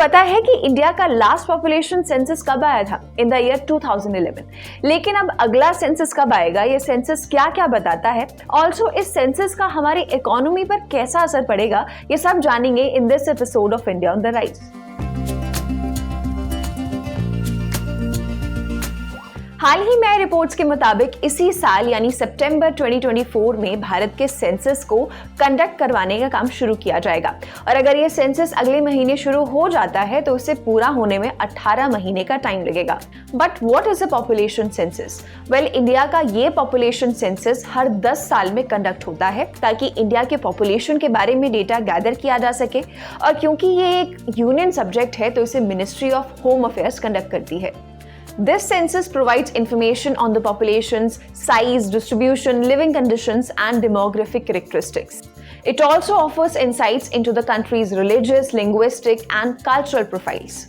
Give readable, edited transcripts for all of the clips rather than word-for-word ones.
पता है कि इंडिया का लास्ट पॉपुलेशन सेंसस कब आया था? In the year 2011। लेकिन अब अगला सेंसस कब आएगा, ये सेंसस क्या क्या बताता है, ऑल्सो इस सेंसस का हमारी इकोनॉमी पर कैसा असर पड़ेगा, ये सब जानेंगे in this episode of India on the rise. हाल ही में रिपोर्ट्स के मुताबिक इसी साल यानी सितंबर 2024 में भारत के सेंसस को कंडक्ट करवाने का काम शुरू किया जाएगा। और अगर ये सेंसस अगले महीने शुरू हो जाता है तो इसे पूरा होने में 18 महीने का टाइम लगेगा। But what is a population census? Well, India का ये पॉपुलेशन सेंसस हर 10 साल में कंडक्ट होता है ताकि इंडिया के पॉपुलेशन के बारे में डेटा गैदर किया जा सके। और क्योंकि ये एक यूनियन सब्जेक्ट है तो इसे ministry of home affairs conduct करती है। This census provides information on the population's size, distribution, living conditions, and demographic characteristics. It also offers insights into the country's religious, linguistic, and cultural profiles.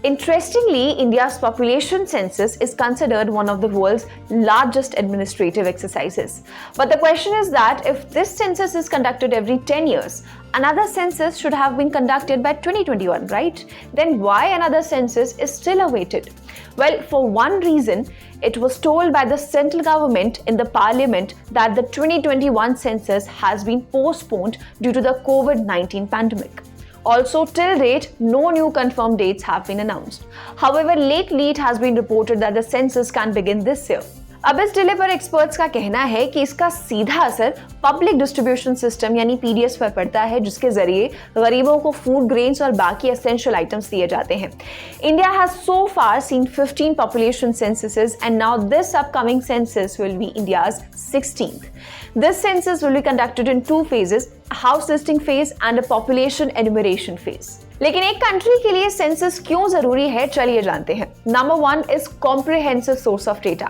Interestingly, India's population census is considered one of the world's largest administrative exercises. But the question is that if this census is conducted every 10 years, another census should have been conducted by 2021, right? Then why another census is still awaited? Well, for one reason, it was told by the central government in the parliament that the 2021 census has been postponed due to the COVID-19 pandemic. Also, till date, no new confirmed dates have been announced. However, lately it has been reported that the census can begin this year. अब इस delay पर experts का कहना है कि इसका सीधा असर पब्लिक डिस्ट्रीब्यूशन सिस्टम यानी पीडीएस पर पड़ता है, जिसके जरिए गरीबों को फूड ग्रेन्स और बाकी एसेंशियल आइटम्स दिए जाते हैं। India has so far seen 15 population censuses and now this upcoming census will be India's 16th. This census will be conducted in 2 phases, a house listing phase and a population enumeration phase. लेकिन एक country के लिए census क्यों जरूरी है, चलिए जानते हैं। Number 1 is comprehensive source of data.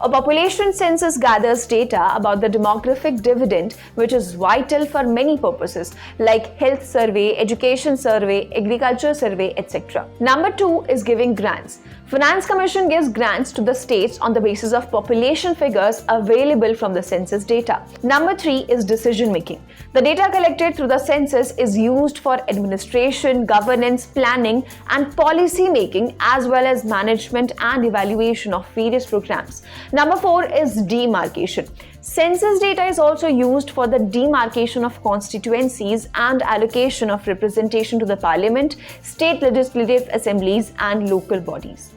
A population census gathers data about the demographic dividend, which is vital for many purposes like health survey, education survey, agriculture survey, etc. Number 2 is giving grants. Finance Commission gives grants to the states on the basis of population figures available from the census data. Number 3 is decision making. The data collected through the census is used for administration, governance, planning, and policy making, as well as management and evaluation of various programs. Number 4 is demarcation. Census data is also used for the demarcation of constituencies and allocation of representation to the parliament, state legislative assemblies, and local bodies.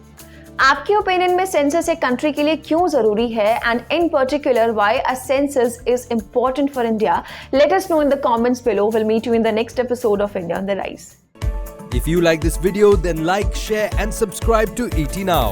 आपके opinion में census एक country के लिए क्यों जरूरी है, and in particular why a census is important for India? Let us know in the comments below. Will meet you in the next episode of India on the rise. If you like this video, then like, share and subscribe to ET Now.